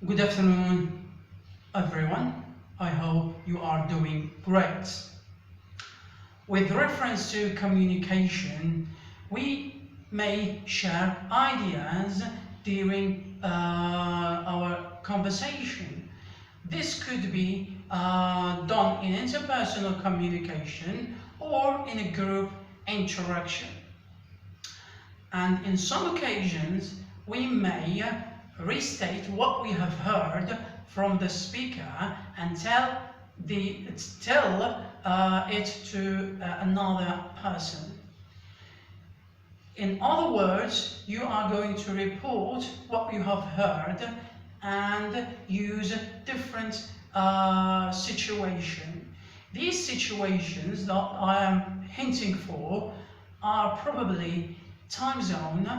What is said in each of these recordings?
Good afternoon, everyone. I hope you are doing great. With reference to communication, we may share ideas during our conversation. This could be done in interpersonal communication or in a group interaction. And in some occasions, we may restate what we have heard from the speaker and tell it to another person. In other words, you are going to report what you have heard and use different situations. These situations that I am hinting for are probably time zone,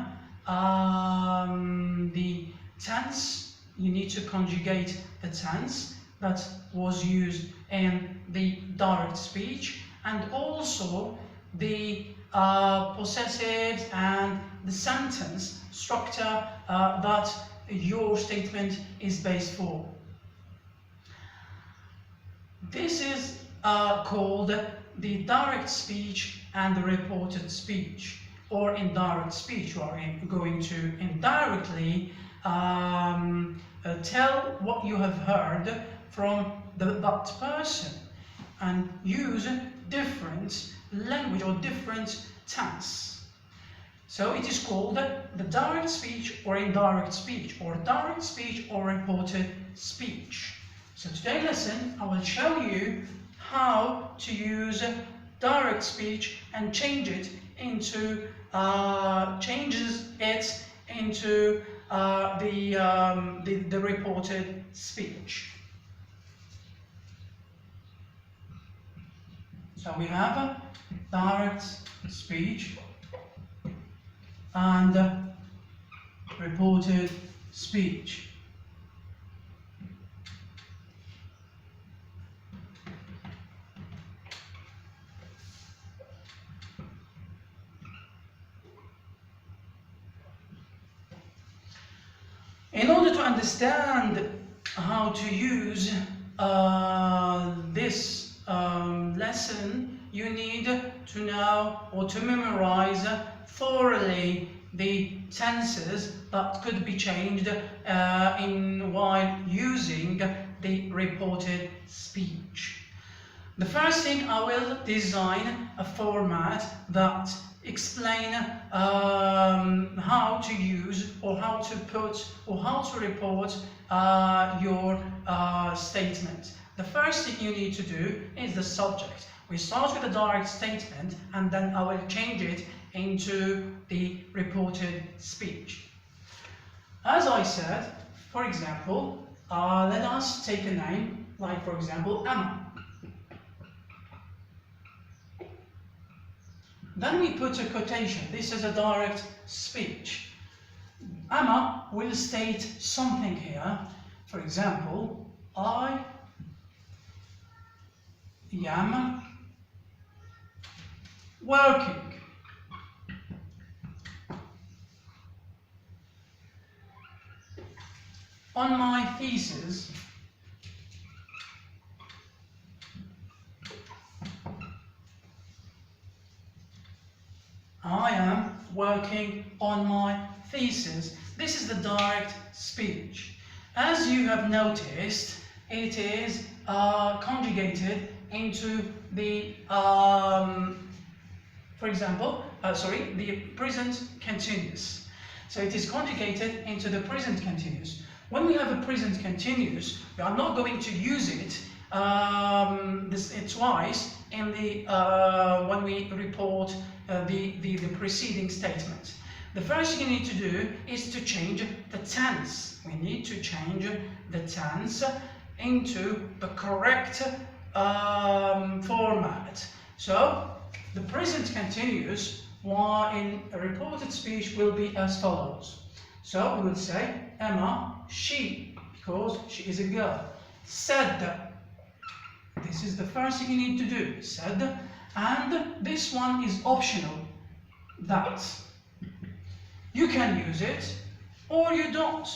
the tense, you need to conjugate the tense that was used in the direct speech, and also the possessives and the sentence structure that your statement is based for. This is called the direct speech and the reported speech, or indirect speech. You are going to indirectly tell what you have heard from that person and use different language or different tense. So it is called the direct speech or indirect speech, or direct speech or reported speech. So today's lesson I will show you how to use direct speech and changes it into the reported speech. So we have direct speech and reported speech. In order to understand how to use this lesson, you need to know or to memorize thoroughly the tenses that could be changed while using the reported speech. The first thing, I will design a format that explain how to use or how to put or how to report your statement. The first thing you need to do is the subject. We start with a direct statement and then I will change it into the reported speech. As I said, for example, let us take a name, like for example Emma. Then we put a quotation. This is a direct speech. Emma will state something here. For example, I am working. On my thesis. I am working on my thesis. This is the direct speech. As you have noticed, it is conjugated into the, the present continuous. So it is conjugated into the present continuous. When we have a present continuous, we are not going to use it twice in the when we report the preceding statement. The first thing you need to do is to change the tense. We need to change the tense into the correct format. So the present continuous in a reported speech will be as follows. So we will say Emma, she, because she is a girl, said. This is the first thing you need to do, said, and this one is optional, that. You can use it or you don't.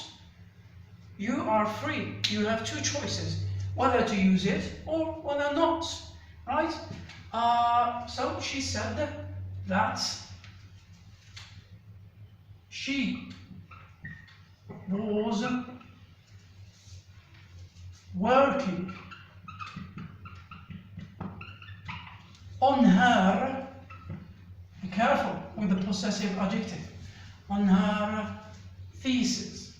you are free. You have two choices, whether to use it or whether not, right? So she said that she was working on her, be careful with the possessive adjective, on her thesis.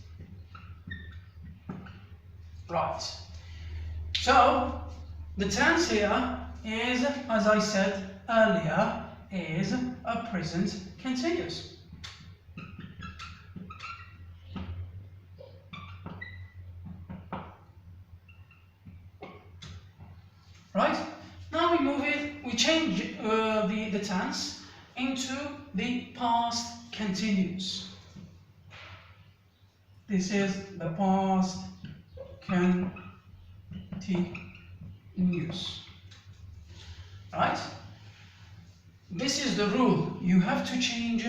Right. So the tense here is, as I said earlier, is a present continuous. Right? Now we change the tense into the past continuous. This is the past continuous. Right? This is the rule. You have to change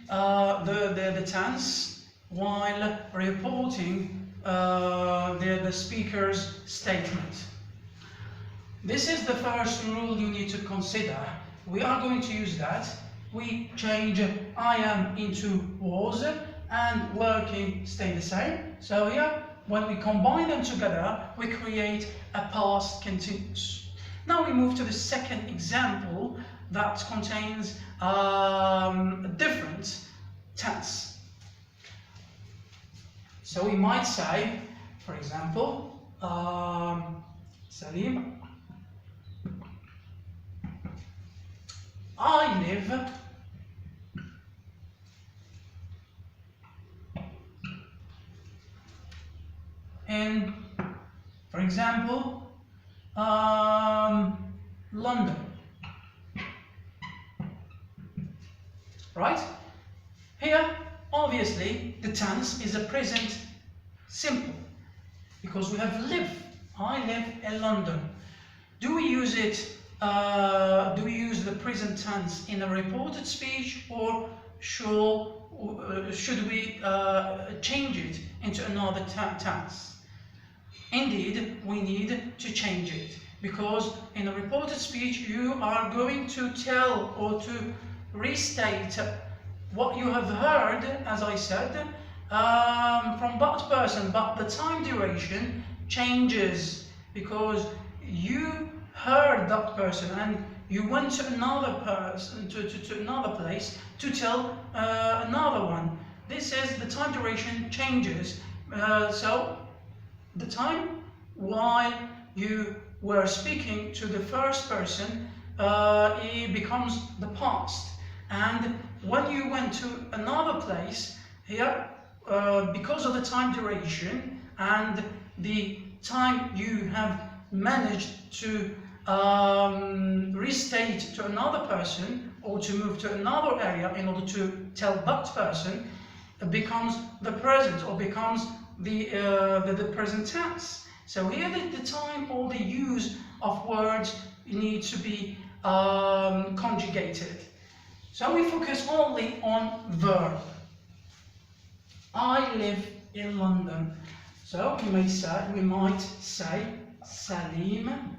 the tense while reporting the speaker's statement. This is the first rule you need to consider. We are going to use that. We change I am into was, and working stay the same. So here, when we combine them together, we create a past continuous. Now we move to the second example that contains a different tense. So we might say, for example, Salim, I live in, for example, London. Right? Here, obviously, the tense is a present simple because we have live. I live in London. Do we use it? Do we use the present tense in a reported speech, or should we change it into another tense? Indeed, we need to change it, because in a reported speech you are going to tell or to restate what you have heard, as I said, from that person, but the time duration changes because you heard that person and you went to another person, to another place to tell another one. This is, the time duration changes. So the time while you were speaking to the first person, it becomes the past. And when you went to another place, here, because of the time duration and the time you have managed to restate to another person or to move to another area in order to tell that person, it becomes the present or becomes the present tense. So here the time or the use of words need to be conjugated. So we focus only on verb. I live in London. So we might say Salim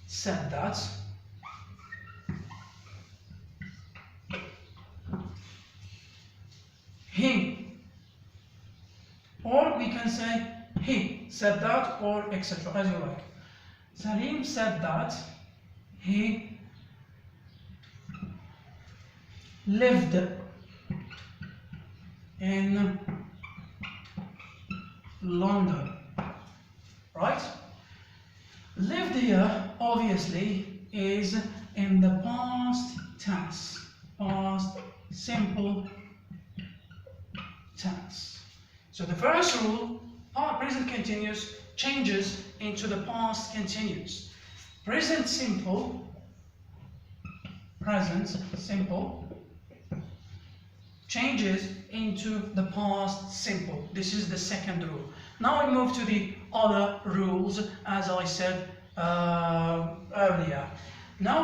said that he, or we can say he said that, or etc. as you like. Salim said that he lived in London, right? Lived here obviously is in the past tense, past simple tense. So the first rule, present continuous, changes into the past continuous. Present simple changes into the past simple. This is the second rule. Now we move to the other rules, as I said earlier. Now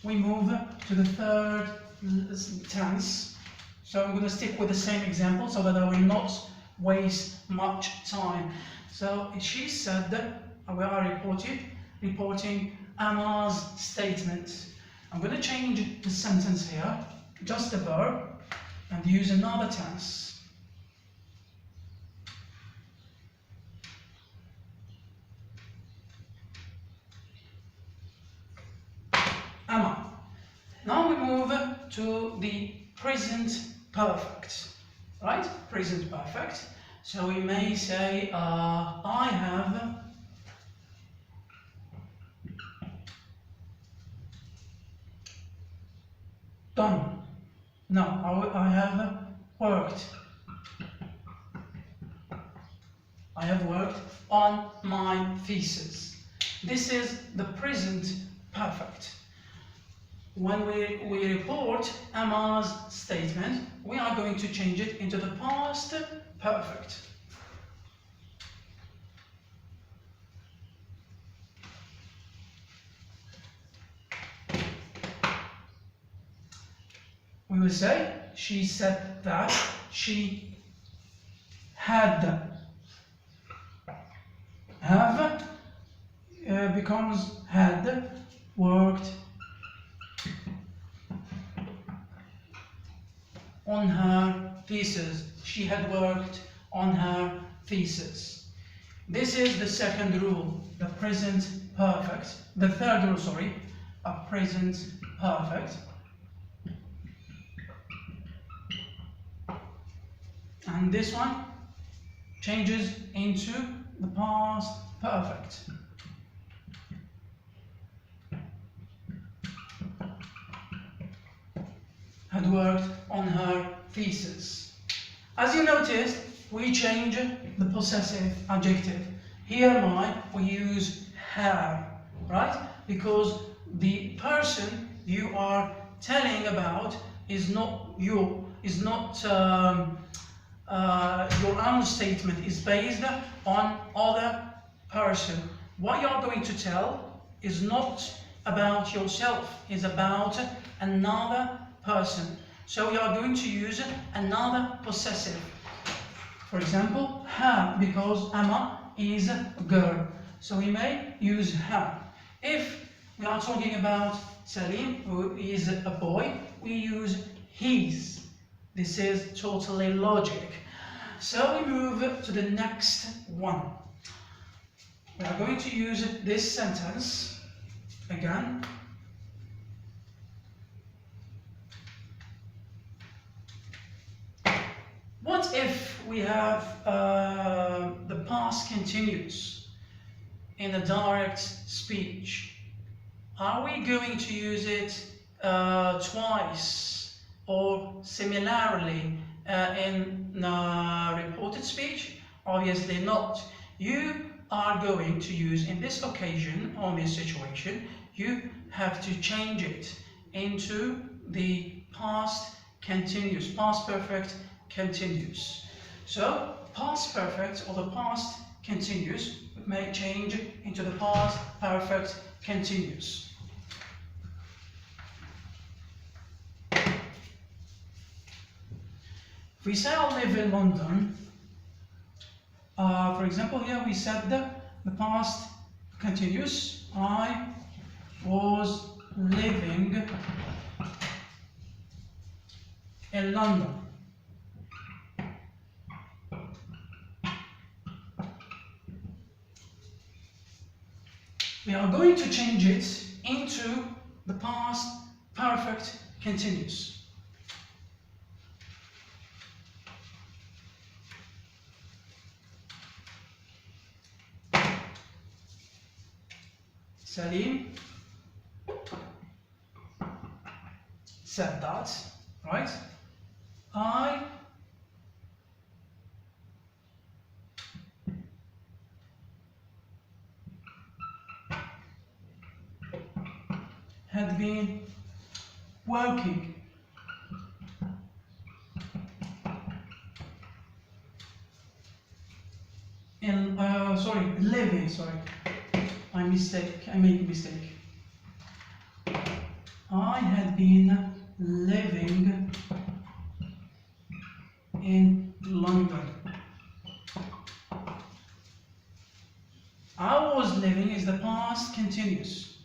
we move to the third tense. So I'm going to stick with the same example so that I will not waste much time. So she said that we are reporting Emma's statement. I'm going to change the sentence here, just the verb, and use another tense. Emma. Now we move to the present perfect, right? Present perfect. So we may say, I have done. No, I have worked. I have worked on my thesis. This is the present perfect. When we report Emma's statement, we are going to change it into the past perfect. We will say, she said that she had. Have becomes had worked on her thesis. She had worked on her thesis. This is the second rule, the present perfect. The third rule, sorry, a present perfect. And this one changes into the past perfect. Had worked on her thesis. As you noticed, we change the possessive adjective. Here, we use her, right? Because the person you are telling about is not you, your own statement is based on other person. What you are going to tell is not about yourself, it's about another person. So you are going to use another possessive. For example, her, because Emma is a girl. So we may use her. If we are talking about Salim, who is a boy, we use his. This is totally logic. So we move to the next one. We are going to use this sentence again. What if we have the past continuous in a direct speech? Are we going to use it twice or similarly in reported speech? Obviously not. You are going to use, in this occasion, on this situation, you have to change it into the past continuous, past perfect continuous. So, past perfect or the past continuous may change into the past perfect continuous. If we say I live in London, for example, here we said the past continuous. I was living in London. We are going to change it into the past perfect continuous. Salim said that, right? I had been working in, living, I make a mistake. I had been living in London. I was living is the past continuous.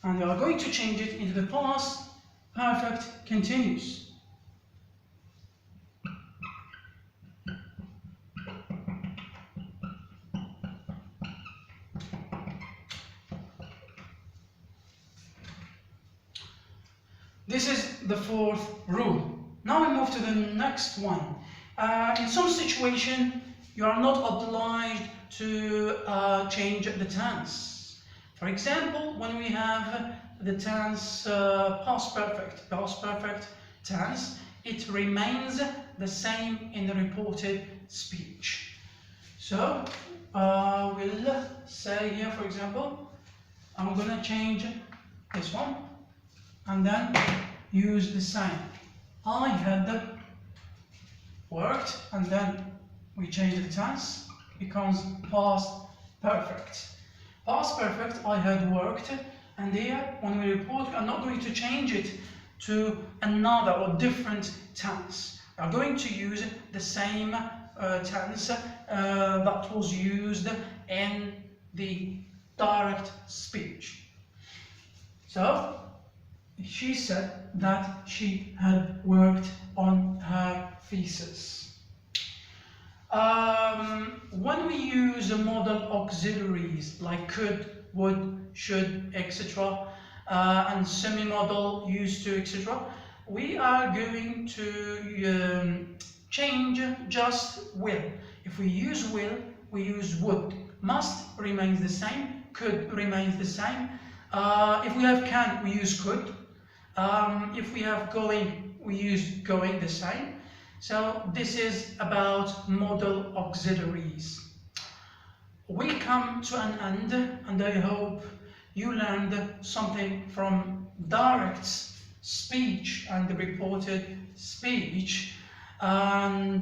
And we are going to change it into the past perfect continuous. This is the fourth rule. Now we move to the next one. In some situation, you are not obliged to change the tense. For example, when we have the tense past perfect tense, it remains the same in the reported speech. So we'll say here, for example, I'm going to change this one and then use the same. I had worked, and then we change the tense, becomes past perfect. Past perfect, I had worked, and here when we report, we are not going to change it to another or different tense. We are going to use the same tense that was used in the direct speech. So she said that she had worked on her thesis. When we use modal auxiliaries like could, would, should, etc., and semi-modal used to, etc., we are going to change just will. If we use will, we use would. Must remains the same, could remains the same. If we have can, we use could. If we have going, we use going the same. So this is about modal auxiliaries. We come to an end, and I hope you learned something from direct speech and the reported speech. And